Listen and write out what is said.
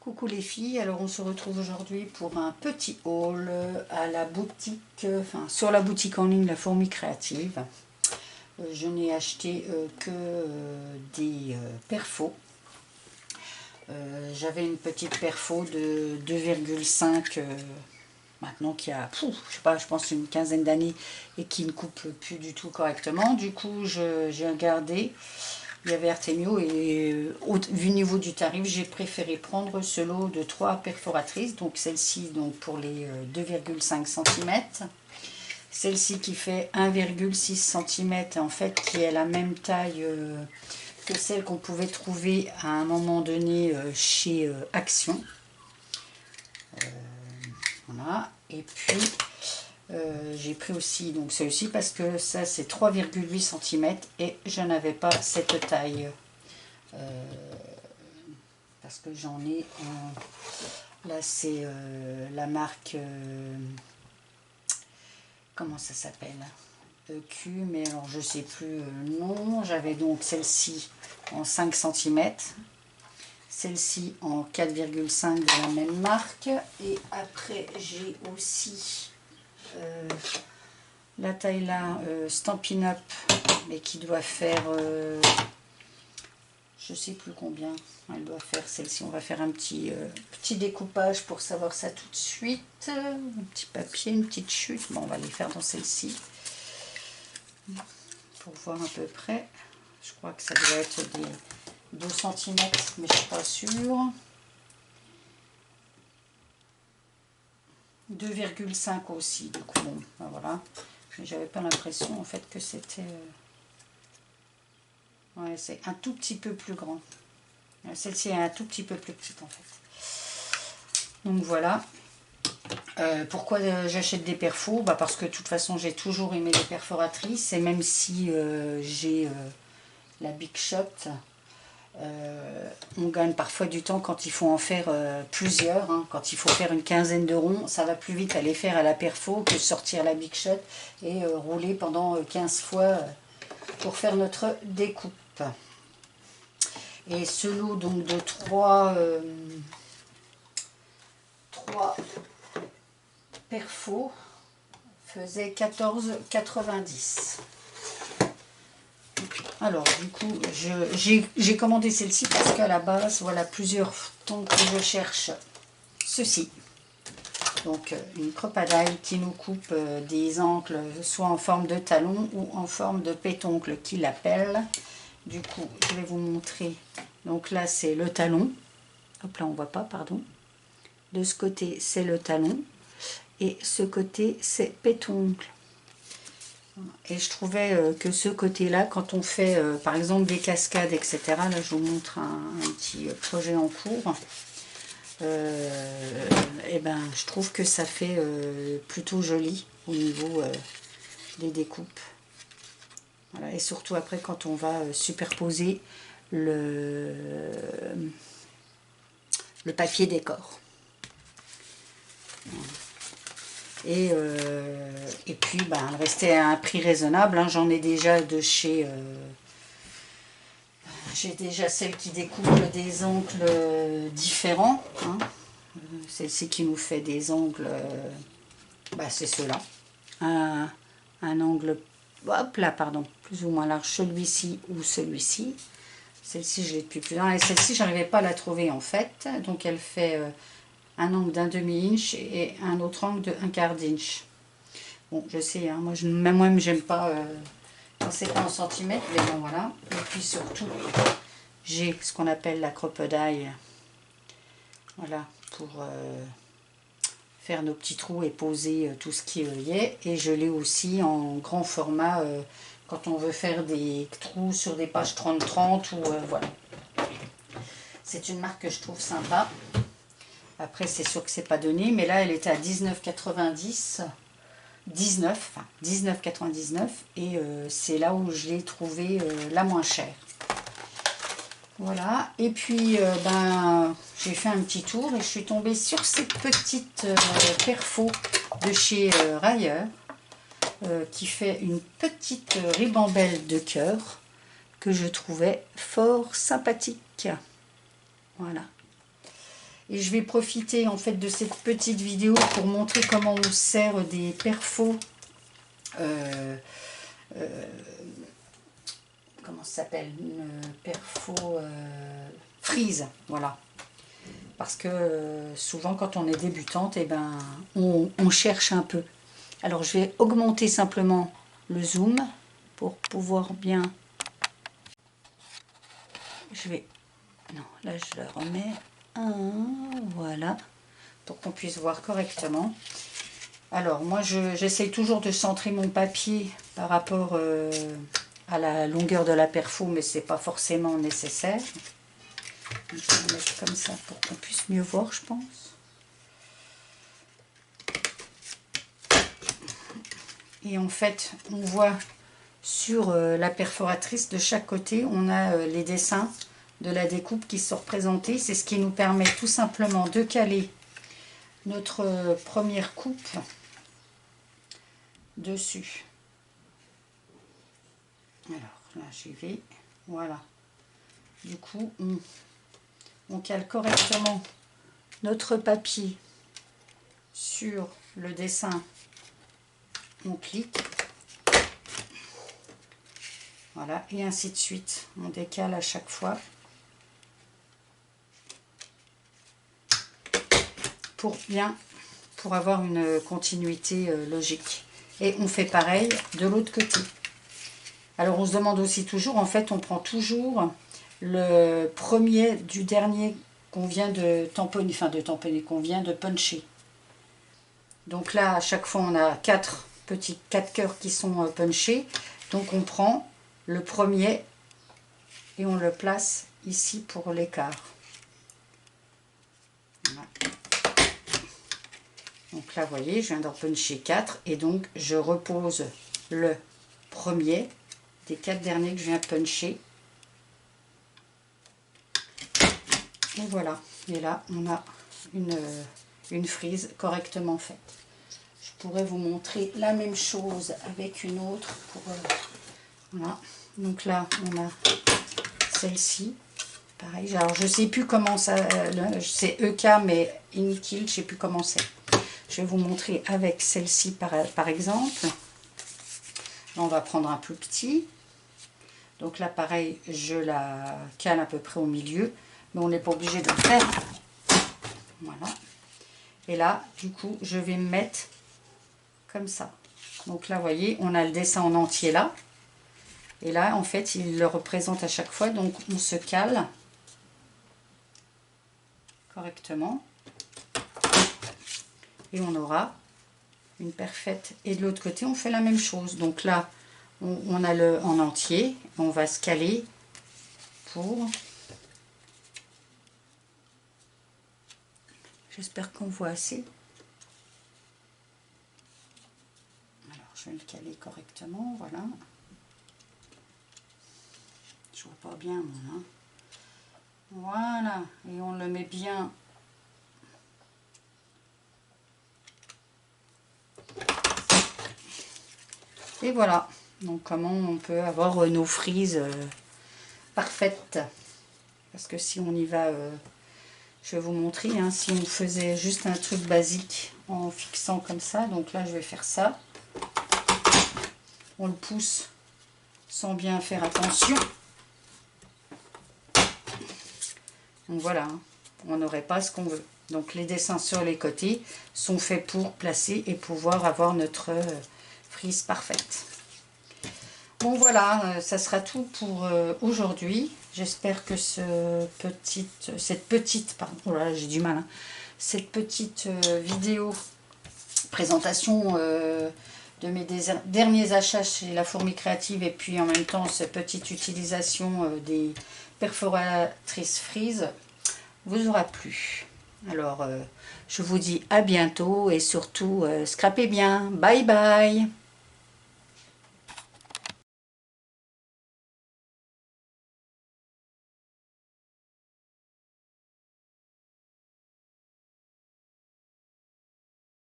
Coucou les filles, alors on se retrouve aujourd'hui pour un petit haul à la boutique, enfin sur la boutique en ligne La Fourmi Créative. Je n'ai acheté que des perfos. J'avais une petite perfo de 2,5 maintenant qui a, je sais pas, je pense une quinzaine d'années et qui ne coupe plus du tout correctement. Du coup, j'ai regardé. Il y avait Artemio et vu le niveau du tarif, j'ai préféré prendre ce lot de 3 perforatrices. Donc celle-ci donc pour les 2,5 cm. Celle-ci qui fait 1,6 cm en fait, qui est la même taille que celle qu'on pouvait trouver à un moment donné chez Action. Voilà. Et puis j'ai pris aussi donc celui-ci parce que ça c'est 3,8 cm et je n'avais pas cette taille. Parce que j'en ai là c'est la marque comment ça s'appelle, EQ, mais alors je sais plus le nom. J'avais donc celle-ci en 5 cm, celle-ci en 4,5 de la même marque, et après j'ai aussi la taille là Stampin' Up, mais qui doit faire je sais plus combien elle doit faire celle-ci. On va faire un petit découpage pour savoir ça tout de suite. Un petit papier, une petite chute. Bon, on va les faire dans celle-ci pour voir à peu près. Je crois que ça doit être des 2 cm, mais je suis pas sûre. 2,5 aussi, du coup, bon, ben voilà. Mais j'avais pas l'impression en fait que c'était... Ouais, c'est un tout petit peu plus grand. Celle-ci est un tout petit peu plus petite en fait. Donc voilà. Pourquoi j'achète des perfos? Parce que de toute façon j'ai toujours aimé les perforatrices, et même si j'ai la Big Shot, on gagne parfois du temps quand il faut en faire plusieurs, hein. Quand il faut faire une quinzaine de ronds, ça va plus vite à les faire à la perfo que sortir la Big Shot et rouler pendant 15 fois pour faire notre découpe. Et ce lot donc de 3 perfos faisait 14,90. Alors du coup j'ai commandé celle-ci parce qu'à la base, voilà, plusieurs temps que je cherche ceci. Donc une crocodile qui nous coupe des ancles, soit en forme de talon ou en forme de pétoncle qui l'appelle. Du coup, je vais vous montrer. Donc là, c'est le talon. Hop là, on voit pas, pardon. De ce côté, c'est le talon. Et ce côté, c'est pétoncle. Et je trouvais que ce côté-là, quand on fait, par exemple, des cascades, etc. Là, je vous montre un petit projet en cours. Et ben, je trouve que ça fait plutôt joli au niveau des découpes. Voilà, et surtout après quand on va superposer le papier décor. Et puis elle restait à un prix raisonnable, hein. J'en ai déjà de chez... j'ai déjà celle qui découpe des angles différents, hein. Celle-ci qui nous fait des angles... c'est ceux-là. Un angle... Hop là, pardon, plus ou moins large, celui-ci ou celui-ci. Celle-ci, je l'ai depuis plus d'un. Et celle-ci, j'arrivais pas à la trouver en fait. Donc elle fait un angle d'un demi-inch et un autre angle de 1/4 d'inch. Bon, je sais, hein, moi-même, j'aime pas quand c'est pas en centimètres, mais bon, voilà. Et puis surtout, j'ai ce qu'on appelle la crocodile. Voilà, pour faire nos petits trous et poser tout ce qui y est. Et je l'ai aussi en grand format quand on veut faire des trous sur des pages 30-30 ou voilà. C'est une marque que je trouve sympa. Après, c'est sûr que c'est pas donné, mais là, elle était à 19,90. 19,99 et c'est là où je l'ai trouvé la moins chère. Voilà, et puis j'ai fait un petit tour et je suis tombée sur cette petite perfo de chez Rayer qui fait une petite ribambelle de cœur que je trouvais fort sympathique. Voilà. Et je vais profiter en fait de cette petite vidéo pour montrer comment on sert des perfos. Comment ça s'appelle? Une perfo frise, voilà. Parce que souvent quand on est débutante, eh ben, on cherche un peu. Alors je vais augmenter simplement le zoom pour pouvoir bien... Je vais... Non, là je le remets. Voilà. Pour qu'on puisse voir correctement. Alors moi j'essaye toujours de centrer mon papier par rapport à la longueur de la perfo, mais c'est pas forcément nécessaire. Je vais le mettre comme ça pour qu'on puisse mieux voir, je pense. Et en fait, on voit sur la perforatrice de chaque côté, on a les dessins de la découpe qui sont représentés. C'est ce qui nous permet tout simplement de caler notre première coupe dessus. Alors là, j'y vais. Voilà. Du coup, on cale correctement notre papier sur le dessin. On clique. Voilà, et ainsi de suite. On décale à chaque fois. Pour avoir une continuité logique. Et on fait pareil de l'autre côté. Alors on se demande aussi toujours, en fait on prend toujours le premier du dernier qu'on vient de tamponner, qu'on vient de puncher. Donc là à chaque fois on a 4 cœurs qui sont punchés. Donc on prend le premier et on le place ici pour l'écart. Voilà. Donc là vous voyez je viens d'en puncher 4 et donc je repose le premier des 4 derniers que je viens de puncher. Et voilà. Et là, on a une frise correctement faite. Je pourrais vous montrer la même chose avec une autre. Voilà. Donc là, on a celle-ci. Pareil. Alors, je ne sais plus comment ça... c'est EK, mais Inkill, je ne sais plus comment c'est. Je vais vous montrer avec celle-ci, par exemple. Là, on va prendre un plus petit. Donc là, pareil, je la cale à peu près au milieu. Mais on n'est pas obligé de le faire. Voilà. Et là, du coup, je vais me mettre comme ça. Donc là, vous voyez, on a le dessin en entier là. Et là, en fait, il le représente à chaque fois. Donc, on se cale correctement. Et on aura une parfaite. Et de l'autre côté, on fait la même chose. Donc là, on a le en entier. On va se caler pour... J'espère qu'on voit assez. Alors, je vais le caler correctement, voilà. Je vois pas bien, moi. Hein. Voilà, et on le met bien. Et voilà. Donc, comment on peut avoir nos frises parfaites. Parce que si on y va... je vais vous montrer, hein, si on faisait juste un truc basique en fixant comme ça. Donc là, je vais faire ça. On le pousse sans bien faire attention. Donc voilà, hein, on n'aurait pas ce qu'on veut. Donc les dessins sur les côtés sont faits pour placer et pouvoir avoir notre frise parfaite. Bon voilà, ça sera tout pour aujourd'hui. J'espère que cette petite vidéo présentation de mes derniers achats chez La Fourmi Créative et puis en même temps cette petite utilisation des perforatrices frises vous aura plu. Alors je vous dis à bientôt et surtout scrapez bien. Bye bye.